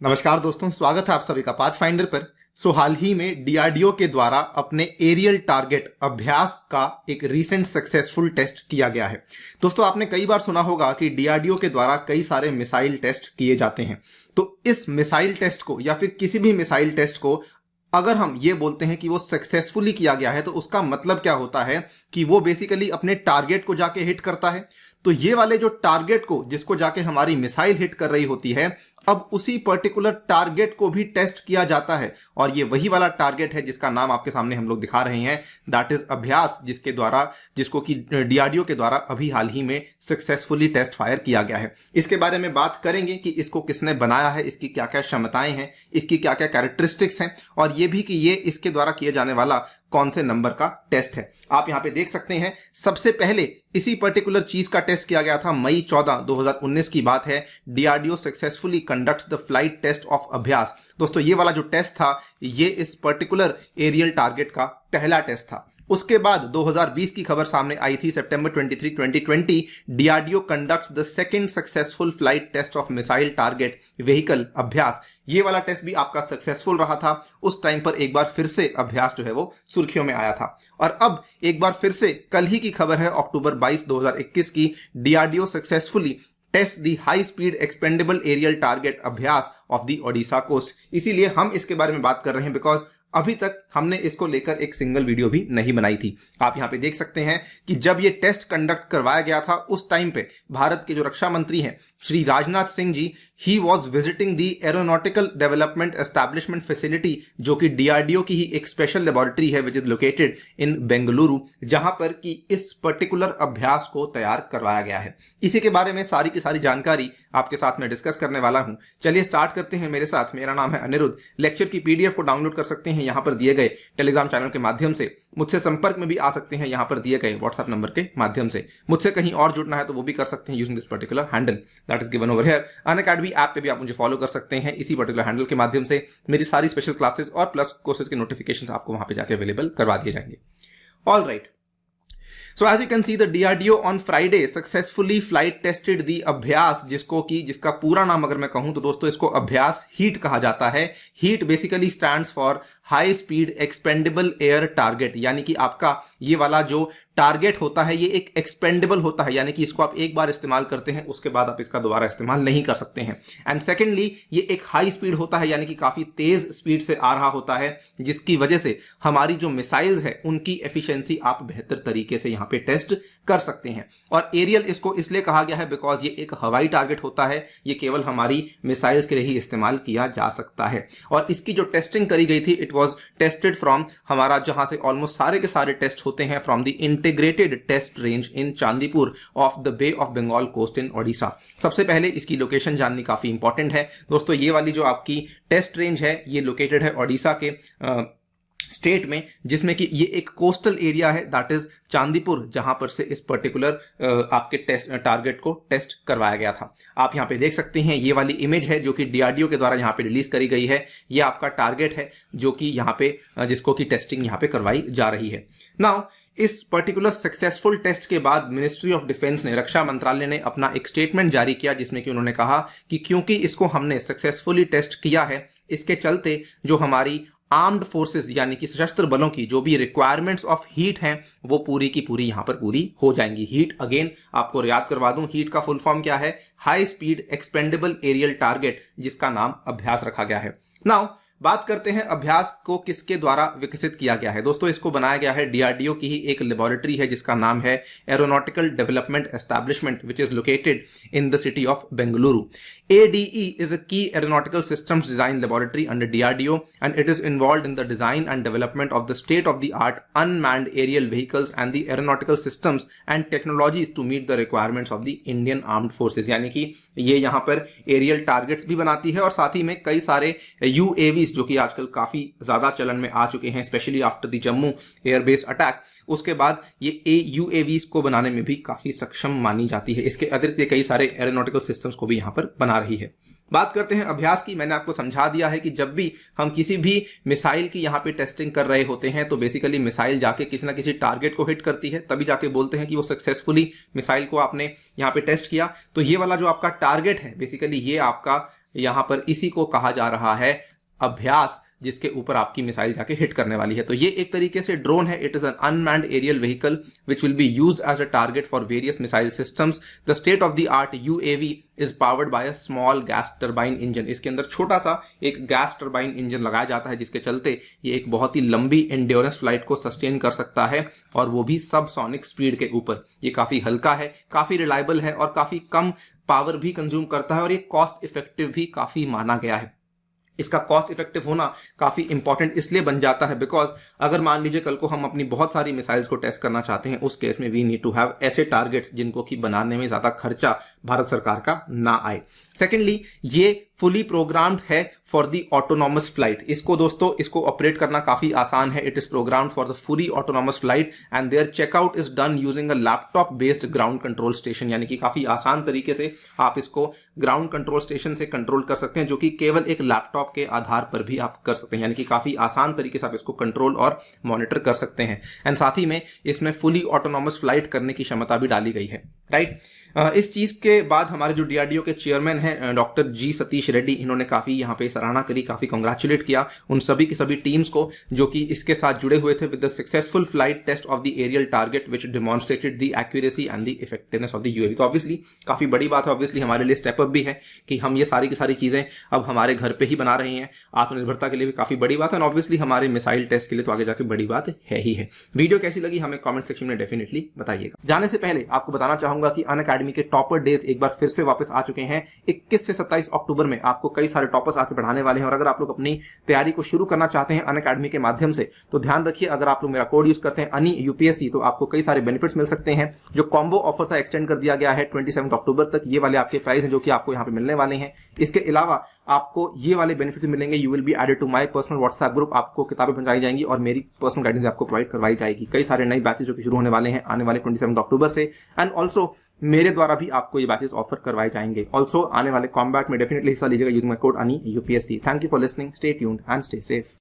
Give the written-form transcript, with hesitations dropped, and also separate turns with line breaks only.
नमस्कार दोस्तों, स्वागत है आप सभी का पाथफाइंडर पर। हाल ही में डीआरडीओ के द्वारा अपने एरियल टारगेट अभ्यास का एक रीसेंट सक्सेसफुल टेस्ट किया गया है। दोस्तों, आपने कई बार सुना होगा कि डीआरडीओ के द्वारा कई सारे मिसाइल टेस्ट किए जाते हैं। तो इस मिसाइल टेस्ट को या फिर किसी भी मिसाइल टेस्ट को अगर हम ये बोलते हैं कि वो सक्सेसफुली किया गया है, तो उसका मतलब क्या होता है कि वो बेसिकली अपने टारगेट को जाके हिट करता है। तो ये वाले जो टारगेट को जिसको जाके हमारी मिसाइल हिट कर रही होती है, अब उसी पर्टिकुलर टारगेट को भी टेस्ट किया जाता है। और ये वही वाला टारगेट है जिसका नाम आपके सामने हम लोग दिखा रहे हैं, दैट इज अभ्यास, जिसको कि डीआरडीओ के द्वारा अभी हाल ही में सक्सेसफुली टेस्ट फायर किया गया है। इसके बारे में बात करेंगे कि इसको किसने बनाया है, इसकी क्या क्या क्षमताएं हैं, इसकी क्या क्या कैरेक्टरिस्टिक्स हैं, और ये भी कि ये इसके द्वारा किए जाने वाला कौन से नंबर का टेस्ट है। आप यहां पे देख सकते हैं, सबसे पहले इसी पर्टिकुलर चीज का टेस्ट किया गया था मई 14, 2019 की बात है। DRDO successfully conducts the flight test of Abhyas. दोस्तों, ये वाला जो टेस्ट था, ये इस पर्टिकुलर एरियल टारगेट का पहला टेस्ट था। उसके बाद 2020 की खबर सामने आई थी, सितंबर 23, 2020, DRDO conducts the second successful flight test of missile target vehicle Abhyas. ये वाला टेस्ट भी आपका सक्सेसफुल रहा था। उस टाइम पर एक बार फिर से अभ्यास जो है वो सुर्खियों में आया था। और अब एक बार फिर से कल ही की खबर है, अक्टूबर 22, 2021 की, DRDO successfully test the high speed expendable aerial target Abhyas off the Odisha coast. इसीलिए हम इसके बारे में बात कर रहे हैं, बिकॉज अभी तक हमने इसको लेकर एक सिंगल वीडियो भी नहीं बनाई थी। आप यहां पे देख सकते हैं कि जब ये टेस्ट कंडक्ट करवाया गया था, उस टाइम पे भारत के जो रक्षा मंत्री हैं Shri Rajnath Singh ji, he was visiting the aeronautical development establishment facility, जो कि डीआरडीओ की ही एक स्पेशल लेबोरेटरी है which is located in Bengaluru, जहां पर कि इस पर्टिकुलर अभ्यास को तैयार करवाया गया है। इसी के बारे में सारी की सारी जानकारी आपके साथ में डिस्कस करने वाला हूं। चलिए स्टार्ट करते हैं मेरे साथ। मेरा नाम है अनिरुद्ध। लेक्चर की पीडीएफ को डाउनलोड कर सकते हैं यहां पर दिए गए टेलीग्राम चैनल के माध्यम से। मुझसे संपर्क में भी आ सकते हैं यहां पर दिए गए व्हाट्सएप नंबर के माध्यम से। मुझसे कहीं और जुड़ना है तो वो भी कर सकते हैं using this particular handle that is given over here. Unacademy app पे भी आप मुझे फॉलो कर सकते हैं इसी पर्टिकुलर हैंडल के माध्यम से। मेरी सारी स्पेशल क्लासेस और प्लस कोर्सेज के नोटिफिकेशंस आपको वहां पे जाके अवेलेबल करवा दिए जाएंगे। All right, so as you can see, the DRDO on Friday successfully flight tested the अभ्यास, जिसका पूरा नाम अगर मैं कहूं तो दोस्तों इसको अभ्यास हीट कहा जाता है। HEAT basically stands for high speed expendable air target, यानी कि आपका ये वाला जो टारगेट होता है ये एक एक्सपेंडेबल होता है, यानी कि इसको आप एक बार इस्तेमाल करते हैं, उसके बाद आप इसका दोबारा इस्तेमाल नहीं कर सकते हैं। एंड सेकेंडली, ये एक हाई स्पीड होता है, यानी कि काफी तेज स्पीड से आ रहा होता है, जिसकी वजह से हमारी जो मिसाइल्स है उनकी एफिशिएंसी आप बेहतर तरीके से यहां पे टेस्ट कर सकते हैं। और एरियल इसको इसलिए कहा गया है बिकॉज ये एक हवाई टारगेट होता है, ये केवल हमारी मिसाइल्स के लिए ही इस्तेमाल किया जा सकता है। और इसकी जो टेस्टिंग करी गई थी, इट वाज टेस्टेड फ्रॉम हमारा जहां से ऑलमोस्ट सारे के सारे टेस्ट होते हैं, from the integrated test range in Chandipur off the Bay of Bengal coast in Odisha. सबसे पहले इसकी लोकेशन जाननी काफी इंपॉर्टेंट है दोस्तों। ये वाली जो आपकी टेस्ट रेंज है ये लोकेटेड है ओडिशा के स्टेट में, जिसमें कि ये एक कोस्टल एरिया है, दैट इज चांदीपुर, जहां पर से इस पर्टिकुलर आपके टेस्ट टारगेट को टेस्ट करवाया गया था। आप यहां पे देख सकते हैं ये वाली इमेज है जो कि डीआरडीओ के द्वारा यहां पे रिलीज करी गई है। ये आपका टारगेट है जो कि यहां पे जिसको कि टेस्टिंग यहां पे करवाई जा रही है। नाउ इस पर्टिकुलर सक्सेसफुल टेस्ट के बाद मिनिस्ट्री ऑफ डिफेंस ने, रक्षा मंत्रालय ने अपना एक स्टेटमेंट जारी किया, जिसमें कि उन्होंने कहा कि क्योंकि इसको हमने सक्सेसफुली टेस्ट किया है, इसके चलते जो हमारी आर्म्ड फोर्सेस यानी कि सशस्त्र बलों की जो भी रिक्वायरमेंट्स ऑफ हीट हैं वो पूरी की पूरी यहां पर पूरी हो जाएंगी। हीट, अगेन आपको याद करवा दूं, हीट का फुल फॉर्म क्या है? High speed expendable aerial target, जिसका नाम अभ्यास रखा गया है। नाउ बात करते हैं अभ्यास को किसके द्वारा विकसित किया गया है। दोस्तों, इसको बनाया गया है डीआरडीओ की ही एक लेबोरेटरी है जिसका नाम है aeronautical development establishment which is located in the city of Bengaluru. ADE is a key aeronautical systems design laboratory under DRDO and it is involved in the design and development of the state-of-the-art unmanned aerial vehicles and the aeronautical systems and technologies to meet the requirements of the Indian Armed Forces। यानी कि ये यहाँ पर aerial targets भी बनाती है और साथ ही में कई सारे UAVs जो कि आजकल काफी ज्यादा चलन में आ चुके हैं, specially after the Jammu airbase attack, उसके बाद ये UAVs को बनाने में भी काफी सक्षम मानी जाती है। इसके अतिरिक्त ये कई सारे एरोनॉटिकल सिस्टम्स को भी यहाँ पर बना रही है। बात करते हैं अभ्यास की। मैंने आपको समझा दिया है कि जब भी हम किसी भी मिसाइल की यहाँ पे टेस्टिंग कर रहे होते हैं तो बेसिकली मिसाइल जाके किसी ना किसी टारगेट को हिट करती है, तभी जाके बोलते हैं कि वो सक्सेसफुली मिसाइल को आपने यहाँ पे टेस्ट किया। तो ये वाला जो आपका टारगेट है बेसिकली ये आपका यहां पर इसी को कहा जा रहा है अभ्यास, जिसके ऊपर आपकी मिसाइल जाके हिट करने वाली है। तो ये एक तरीके से ड्रोन है। It is an unmanned aerial vehicle which will be used as a target for various missile systems. The state of the art UAV is powered by a small gas turbine engine. इसके अंदर छोटा सा एक gas turbine engine लगाया जाता है, जिसके चलते ये एक बहुत ही लंबी एंड्योरेंस फ्लाइट को सस्टेन कर सकता है, और वो भी सबसोनिक स्पीड के ऊपर। ये काफी हल्का है, काफी रिलायबल है, और काफी कम पावर भी कंज्यूम करता है, और ये कॉस्ट इफेक्टिव भी काफी माना गया है। इसका कॉस्ट इफेक्टिव होना काफी इंपॉर्टेंट इसलिए बन जाता है बिकॉज अगर मान लीजिए कल को हम अपनी बहुत सारी मिसाइल्स को टेस्ट करना चाहते हैं, उस केस में वी नीड टू हैव ऐसे टारगेट्स जिनको कि बनाने में ज्यादा खर्चा भारत सरकार का ना आए। सेकेंडली, ये फुली प्रोग्राम्ड है फॉर द ऑटोनॉमस फ्लाइट। इसको दोस्तों, इसको ऑपरेट करना काफी आसान है। It is programmed for the fully autonomous flight and their checkout is done using a laptop based ground control station. यानी कि काफी आसान तरीके से आप इसको ग्राउंड कंट्रोल स्टेशन से कंट्रोल कर सकते हैं, जो कि केवल एक लैपटॉप के आधार पर भी आप कर सकते हैं। यानी कि काफी आसान तरीके से आप इसको कंट्रोल और मॉनिटर कर सकते हैं। एंड साथ ही में इसमें फुली ऑटोनॉमस फ्लाइट करने की क्षमता भी डाली गई है, राइट। इस चीज के बाद हमारे जो डीआरडीओ के चेयरमैन हैं डॉक्टर जी सतीश रेड्डी, इन्होंने काफी यहाँ पे सराहना करी, काफी कांग्रेचुलेट किया उन सभी की सभी टीम्स को जो कि इसके साथ जुड़े हुए थे with the successful flight test of the aerial target which demonstrated the accuracy and the effectiveness of the UAV. तो ऑब्वियसली काफी बड़ी बात है, ऑब्वियसली हमारे लिए स्टेप अप भी है कि हम ये सारी की सारी चीजें अब हमारे घर पे ही बना रहे हैं। आत्मनिर्भरता के लिए भी काफी बड़ी बात है, और ऑब्वियसली हमारे मिसाइल टेस्ट के लिए तो आगे जाके बड़ी बात है ही है। वीडियो कैसी लगी हमें कमेंट सेक्शन में डेफिनेटली बताइएगा। जाने से पहले आपको बताना चाहूंगा कि अनअकैडमी के टॉपर डेज एक बार फिर से वापस आ चुके हैं। 21 से 27 अक्टूबर में आपको कई सारे टॉपर्स आके पढ़ाने वाले हैं, और अगर आप लोग अपनी तैयारी को शुरू करना चाहते हैं अनअकैडमी के माध्यम से तो ध्यान रखिए, अगर आप लोग मेरा कोड यूज करते हैं अनि यूपीएससी तो आपको कई सारे बेनिफिट्स मिल सकते हैं। जो कॉम्बो ऑफर था एक्सटेंड कर दिया गया है 27 अक्टूबर तक। ये वाले आपके प्राइस हैं जो कि आपको यहाँ पे मिलने वाले हैं। इसके अलावा आपको ये वाले बेनिफिट्स मिलेंगे। You will be added to my personal WhatsApp group. आपको किताबें पहुंचाई जाएंगी और मेरी पर्सनल गाइडेंस आपको प्रोवाइड करवाई जाएगी। कई सारे नए बैचेस जो कि शुरू होने वाले हैं आने वाले 27 अक्टूबर से, एंड ऑल्सो मेरे द्वारा भी आपको ये बैचेस ऑफर करवाए जाएंगे। ऑल्सो आने वाले कॉम्बैट में डेफिनेटली हिस्सा लीजिएगा यूजिंग माय कोड अनि UPSC. Thank you for listening, stay tuned and stay safe.